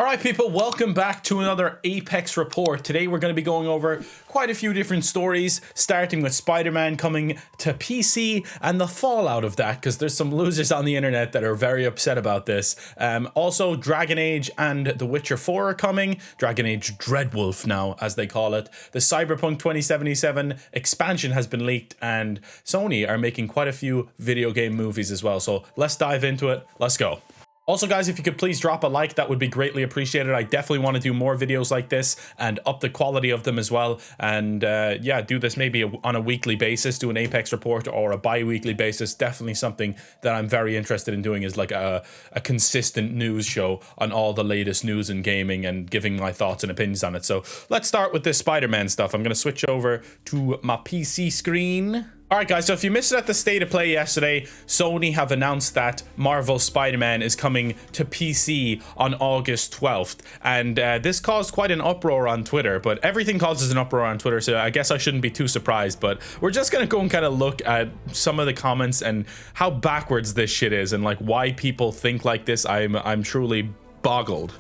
All right, people, welcome back to another Apex report. Today we're going to be going over quite a few different stories, starting with Spider-Man coming to PC and the fallout of that, because there's some losers on the internet that are very upset about this. Also, Dragon Age and The Witcher 4 are coming. Dragon Age Dreadwolf now, as they call it. The Cyberpunk 2077 expansion has been leaked, and Sony are making quite a few video game movies as well. So let's dive into it. Let's go. Also, guys, if you could please drop a like, that would be greatly appreciated. I definitely want to do more videos like this and up the quality of them as well. And yeah, do this maybe on a weekly basis, do an Apex report, or a bi-weekly basis. Definitely something that I'm very interested in doing, is like a consistent news show on all the latest news in gaming and giving my thoughts and opinions on it. So let's start with this Spider-Man stuff. I'm going to switch over to my PC screen. Alright guys, so if you missed it at the State of Play yesterday, Sony have announced that Marvel's Spider-Man is coming to PC on August 12th. And this caused quite an uproar on Twitter, but everything causes an uproar on Twitter, so I guess I shouldn't be too surprised. But we're just going to go and kind of look at some of the comments and how backwards this shit is, and like why people think like this. I'm truly boggled.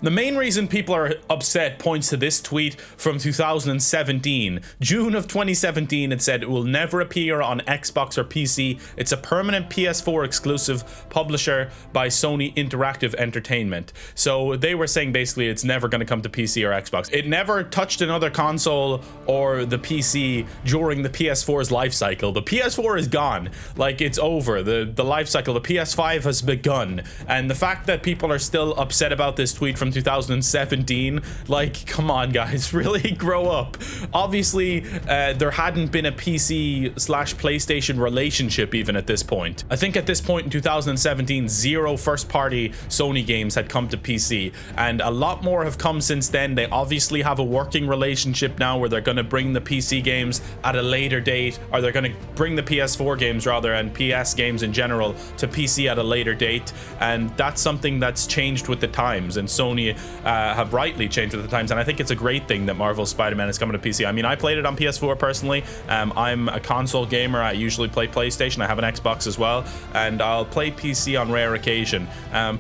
The main reason people are upset points to this tweet from 2017. June of 2017, it said it will never appear on Xbox or PC. It's a permanent PS4 exclusive publisher by Sony Interactive Entertainment. So they were saying basically it's never going to come to PC or Xbox. It never touched another console or the PC during the PS4's life cycle. The PS4 is gone. Like, it's over. The life cycle. The PS5 has begun. And the fact that people are still upset about this tweet from 2017, like, come on guys, really grow up. Obviously there hadn't been a PC/PlayStation relationship even at this point. I think at this point in 2017, zero first-party Sony games had come to PC, and a lot more have come since then. They obviously have a working relationship now where they're going to bring the PC games at a later date, or they're going to bring the PS4 games rather, and PS games in general, to PC at a later date. And that's something that's changed with the times, and Sony have rightly changed with the times, and I think it's a great thing that Marvel's Spider-Man is coming to PC. I mean, I played it on PS4 personally. I'm a console gamer. I usually play PlayStation. I have an Xbox as well, and I'll play PC on rare occasion.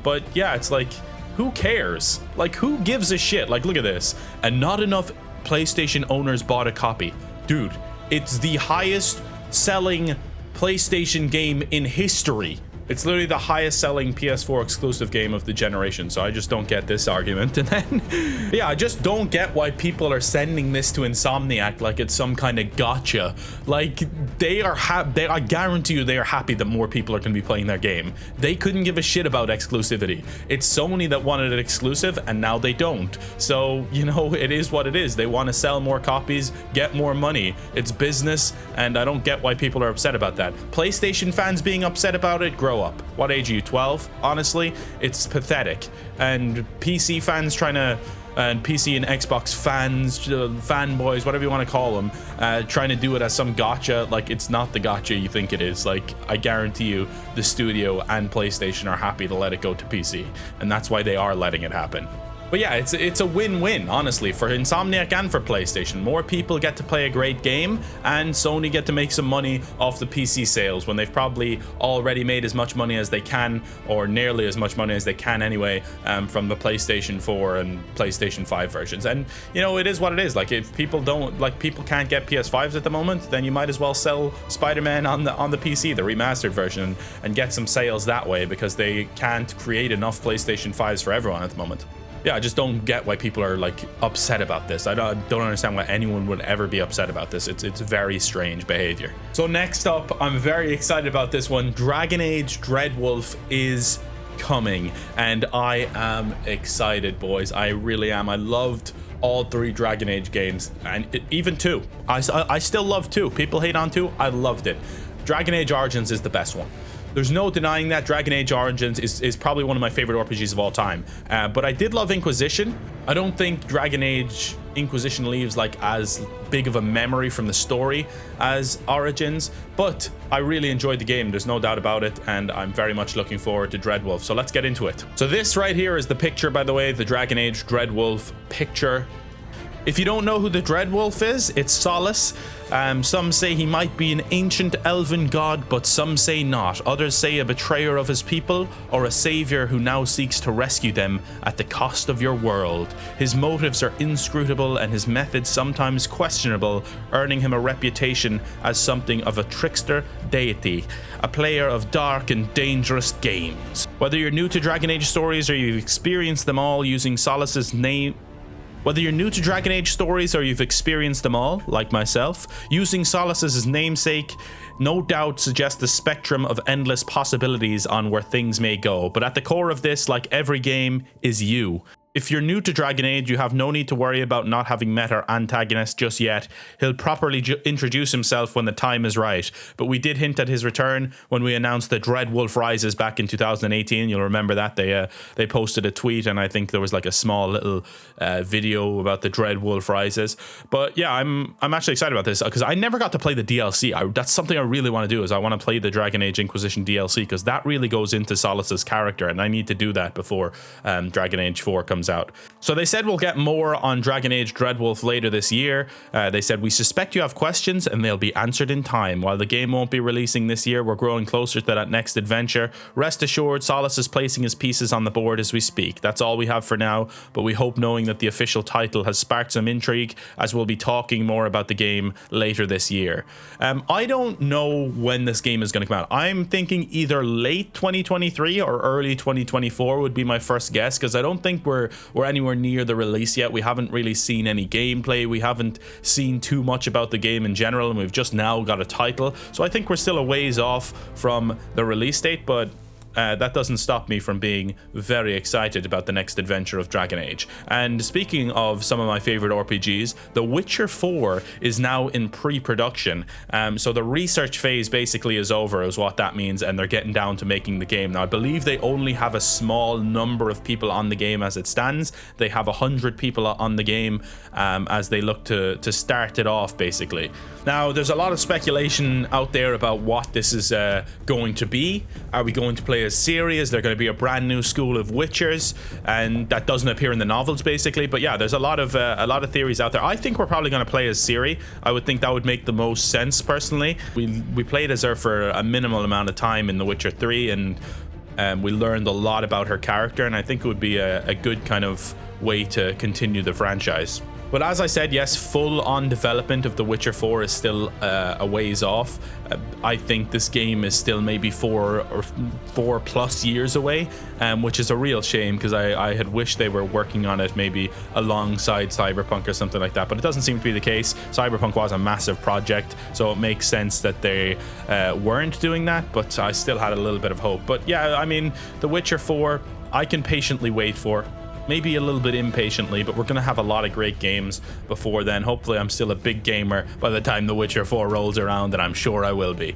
But yeah, it's like, who cares? Like, who gives a shit? Like, look at this. And not enough PlayStation owners bought a copy. Dude, it's the highest selling PlayStation game in history. It's literally the highest selling PS4 exclusive game of the generation, so I just don't get this argument. And then, yeah, I just don't get why people are sending this to Insomniac like it's some kind of gotcha. Like, I guarantee you they are happy that more people are going to be playing their game. They couldn't give a shit about exclusivity. It's Sony that wanted it exclusive, and now they don't. So, you know, it is what it is. They want to sell more copies, get more money. It's business, and I don't get why people are upset about that. PlayStation fans being upset about it, grow up. What age are you? 12? Honestly, it's pathetic. And PC fans and PC and Xbox fans, fanboys, whatever you want to call them, trying to do it as some gotcha. Like, it's not the gotcha you think it is. Like, I guarantee you the studio and PlayStation are happy to let it go to PC, and that's why they are letting it happen. But yeah, it's a win-win, honestly, for Insomniac and for PlayStation. More people get to play a great game, and Sony get to make some money off the PC sales when they've probably already made as much money as they can, or nearly as much money as they can anyway, from the PlayStation 4 and PlayStation 5 versions. And, you know, it is what it is. Like, if people can't get PS5s at the moment, then you might as well sell Spider-Man on the PC, the remastered version, and get some sales that way, because they can't create enough PlayStation 5s for everyone at the moment. Yeah, I just don't get why people are like upset about this. I don't understand why anyone would ever be upset about this. It's very strange behavior. So next up, I'm very excited about this one. Dragon Age Dreadwolf is coming, and I am excited, boys. I really am. I loved all 3 Dragon Age games, and even 2. I still love 2. People hate on 2. I loved it. Dragon Age Origins is the best one. There's no denying that. Dragon Age Origins is probably one of my favorite RPGs of all time. But I did love Inquisition. I don't think Dragon Age Inquisition leaves like as big of a memory from the story as Origins, but I really enjoyed the game. There's no doubt about it, and I'm very much looking forward to Dreadwolf. So let's get into it. So this right here is the picture, by the way, the Dragon Age Dreadwolf picture. If you don't know who the Dreadwolf is, it's Solace. Some say he might be an ancient elven god, but some say not. Others say a betrayer of his people, or a savior who now seeks to rescue them at the cost of your world. His motives are inscrutable and his methods sometimes questionable, earning him a reputation as something of a trickster deity, a player of dark and dangerous games. Whether you're new to Dragon Age stories or you've experienced them all using Solace's name, Whether you're new to Dragon Age stories or you've experienced them all, like myself, using Solace as his namesake no doubt suggests the spectrum of endless possibilities on where things may go. But at the core of this, like every game, is you. If you're new to Dragon Age, you have no need to worry about not having met our antagonist just yet. He'll properly introduce himself when the time is right. But we did hint at his return when we announced that Dreadwolf Rises back in 2018. You'll remember that they posted a tweet, and I think there was like a small little video about the Dreadwolf Rises. But yeah, I'm actually excited about this because I never got to play the DLC. That's something I really want to do, is I want to play the Dragon Age Inquisition DLC, because that really goes into Solace's character, and I need to do that before Dragon Age 4 comes out. So they said we'll get more on Dragon Age Dreadwolf later this year. They said, we suspect you have questions and they'll be answered in time. While the game won't be releasing this year, we're growing closer to that next adventure. Rest assured, Solace is placing his pieces on the board as we speak. That's all we have for now, but we hope knowing that the official title has sparked some intrigue, as we'll be talking more about the game later this year. I don't know when this game is going to come out. I'm thinking either late 2023 or early 2024 would be my first guess, because I don't think we're anywhere near the release yet. We haven't really seen any gameplay. We haven't seen too much about the game in general, and we've just now got a title. So I think we're still a ways off from the release date, but that doesn't stop me from being very excited about the next adventure of Dragon Age. And speaking of some of my favorite RPGs, The Witcher 4 is now in pre-production. So the research phase basically is over, is what that means, and they're getting down to making the game. Now, I believe they only have a small number of people on the game as it stands. They have 100 people on the game as they look to start it off, basically. Now, there's a lot of speculation out there about what this is going to be. Are we going to play as Ciri? Is there going to be a brand new school of Witchers? And that doesn't appear in the novels, basically. But yeah, there's a lot of theories out there. I think we're probably going to play as Ciri. I would think that would make the most sense, personally. We played as her for a minimal amount of time in The Witcher 3, and we learned a lot about her character, and I think it would be a good kind of way to continue the franchise. But as I said, yes, full-on development of The Witcher 4 is still a ways off. I think this game is still maybe 4+ years away, which is a real shame, because I had wished they were working on it maybe alongside Cyberpunk or something like that, but it doesn't seem to be the case. Cyberpunk was a massive project, so it makes sense that they weren't doing that, but I still had a little bit of hope. But yeah, I mean, The Witcher 4, I can patiently wait for. Maybe a little bit impatiently, but we're going to have a lot of great games before then. Hopefully I'm still a big gamer by the time The Witcher 4 rolls around, and I'm sure I will be.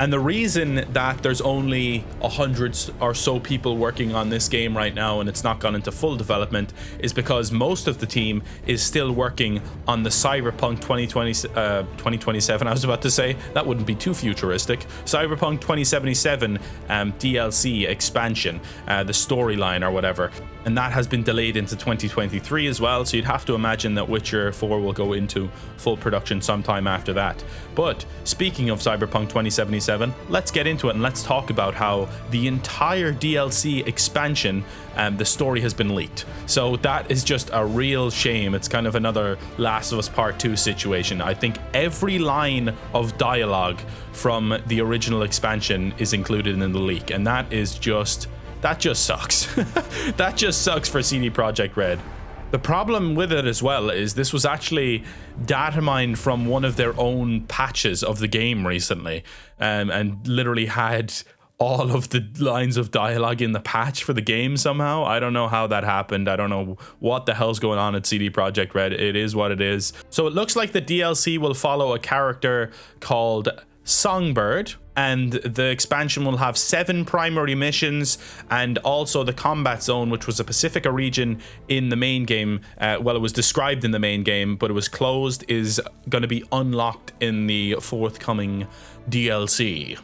And the reason that there's only 100 or so people working on this game right now and it's not gone into full development is because most of the team is still working on the Cyberpunk 2027, I was about to say. That wouldn't be too futuristic. Cyberpunk 2077 DLC expansion, the storyline or whatever. And that has been delayed into 2023 as well, so you'd have to imagine that Witcher 4 will go into full production sometime after that. But speaking of Cyberpunk 2077, let's get into it and let's talk about how the entire DLC expansion, the story has been leaked. So that is just a real shame. It's kind of another Last of Us Part 2 situation. I think every line of dialogue from the original expansion is included in the leak, and that just sucks. That just sucks for CD Projekt Red. The problem with it as well is this was actually data mined from one of their own patches of the game recently, and literally had all of the lines of dialogue in the patch for the game somehow. I don't know how that happened. I don't know what the hell's going on at CD Projekt Red. It is what it is. So it looks like the DLC will follow a character called Songbird, and the expansion will have 7 primary missions, and also the combat zone, which was a Pacifica region in the main game. It was described in the main game, but it was closed, is going to be unlocked in the forthcoming DLC.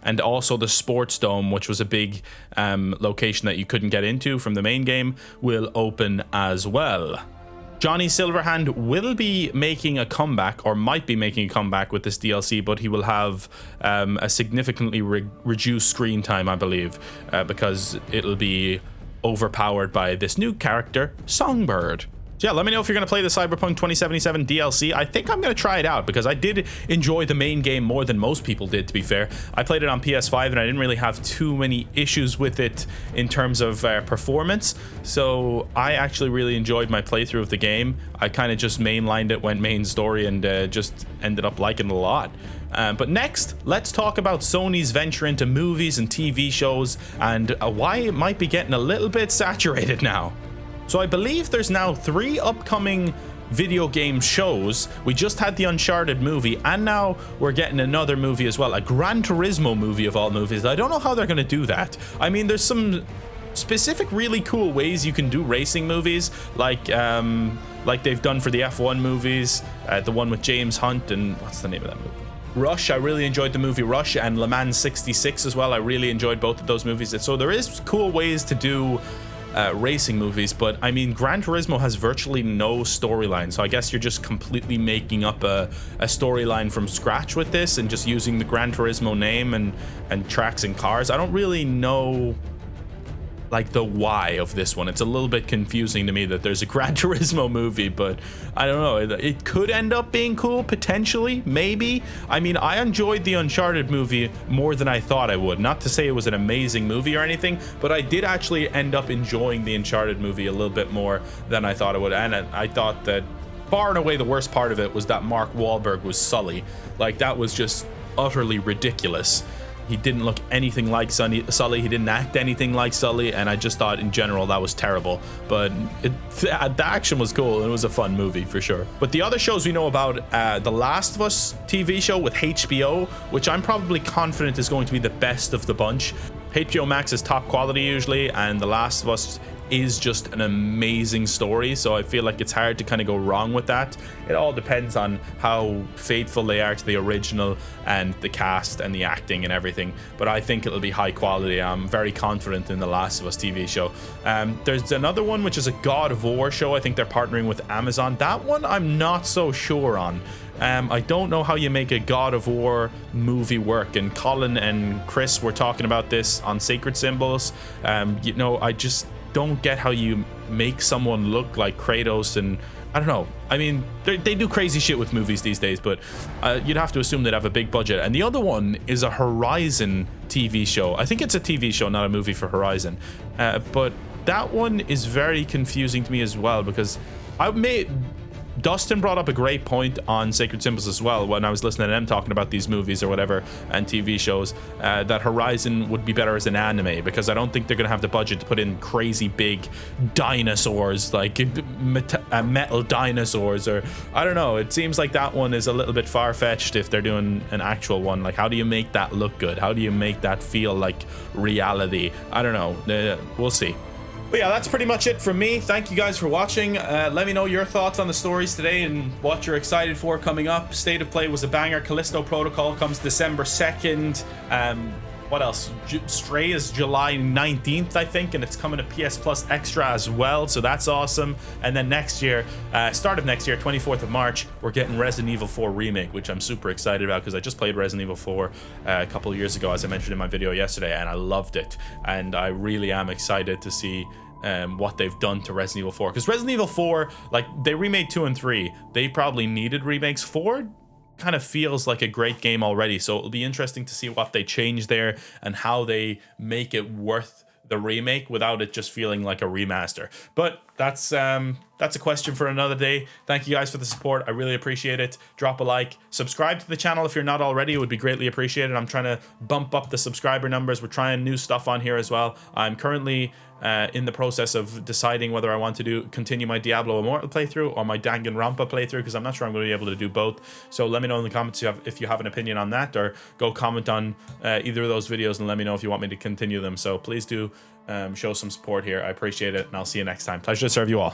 And also the Sports Dome, which was a big location that you couldn't get into from the main game, will open as well. Johnny Silverhand will be making a comeback, or might be making a comeback with this DLC, but he will have a significantly reduced screen time, I believe, because it'll be overpowered by this new character, Songbird. So yeah, let me know if you're going to play the Cyberpunk 2077 DLC. I think I'm going to try it out because I did enjoy the main game more than most people did, to be fair. I played it on PS5 and I didn't really have too many issues with it in terms of performance. So I actually really enjoyed my playthrough of the game. I kind of just mainlined it, went main story, and just ended up liking it a lot. But next, let's talk about Sony's venture into movies and TV shows and why it might be getting a little bit saturated now. So I believe there's now 3 upcoming video game shows. We just had the Uncharted movie, and now we're getting another movie as well, a Gran Turismo movie of all movies. I don't know how they're going to do that. I mean, there's some specific really cool ways you can do racing movies, like they've done for the F1 movies, the one with James Hunt, and what's the name of that movie? Rush. I really enjoyed the movie Rush, and Le Mans 66 as well. I really enjoyed both of those movies. So there is cool ways to do racing movies, but I mean, Gran Turismo has virtually no storyline, so I guess you're just completely making up a storyline from scratch with this and just using the Gran Turismo name and tracks and cars. I don't really know like the why of this one. It's a little bit confusing to me that there's a Gran Turismo movie, but I don't know. It could end up being cool, potentially, maybe. I mean, I enjoyed the Uncharted movie more than I thought I would. Not to say it was an amazing movie or anything, but I did actually end up enjoying the Uncharted movie a little bit more than I thought I would. And I thought that far and away the worst part of it was that Mark Wahlberg was Sully. Like, that was just utterly ridiculous. He didn't look anything like Sully. He didn't act anything like Sully, and I just thought in general that was terrible. But the action was cool, and it was a fun movie for sure. But the other shows we know about, The Last of Us TV show with HBO, which I'm probably confident is going to be the best of the bunch. HBO Max is top quality usually, and The Last of Us is just an amazing story, so I feel like it's hard to kind of go wrong with that. It all depends on how faithful they are to the original and the cast and the acting and everything, but I think it'll be high quality. I'm very confident in The Last of Us TV show. There's another one which is a God of War show. I think they're partnering with Amazon. That one I'm not so sure on. I don't know how you make a God of War movie work, and Colin and Chris were talking about this on Sacred Symbols. You know, I just don't get how you make someone look like Kratos, and I don't know. I mean, they do crazy shit with movies these days, but you'd have to assume they'd have a big budget. And the other one is a Horizon TV show. I think it's a TV show, not a movie for Horizon. But that one is very confusing to me as well, because Dustin brought up a great point on Sacred Symbols as well when I was listening to them talking about these movies or whatever and TV shows, that Horizon would be better as an anime, because I don't think they're going to have the budget to put in crazy big dinosaurs, like metal dinosaurs, or I don't know. It seems like that one is a little bit far-fetched if they're doing an actual one. Like, how do you make that look good? How do you make that feel like reality? I don't know. We'll see. But yeah, that's pretty much it from me. Thank you guys for watching. Let me know your thoughts on the stories today and what you're excited for coming up. State of Play was a banger. Callisto Protocol comes December 2nd. What else? Stray is July 19th, I think, and it's coming to PS Plus Extra as well, so that's awesome. And then next year, start of next year, 24th of March, we're getting Resident Evil 4 Remake, which I'm super excited about because I just played Resident Evil 4 a couple of years ago, as I mentioned in my video yesterday, and I loved it. And I really am excited to see what they've done to Resident Evil 4, because Resident Evil 4, like, they remade 2 and 3. They probably needed remakes. 4 kind of feels like a great game already, so it'll be interesting to see what they change there and how they make it worth the remake without it just feeling like a remaster. But that's a question for another day. Thank you guys for the support. I really appreciate it. Drop a like, subscribe to the channel if you're not already. It would be greatly appreciated. I'm trying to bump up the subscriber numbers. We're trying new stuff on here as well. I'm currently in the process of deciding whether I want to continue my Diablo Immortal playthrough or my Danganronpa playthrough, because I'm not sure I'm going to be able to do both. So let me know in the comments if you have an opinion on that, or go comment on either of those videos and let me know if you want me to continue them. So please do show some support here. I appreciate it, and I'll see you next time. Pleasure to serve you all.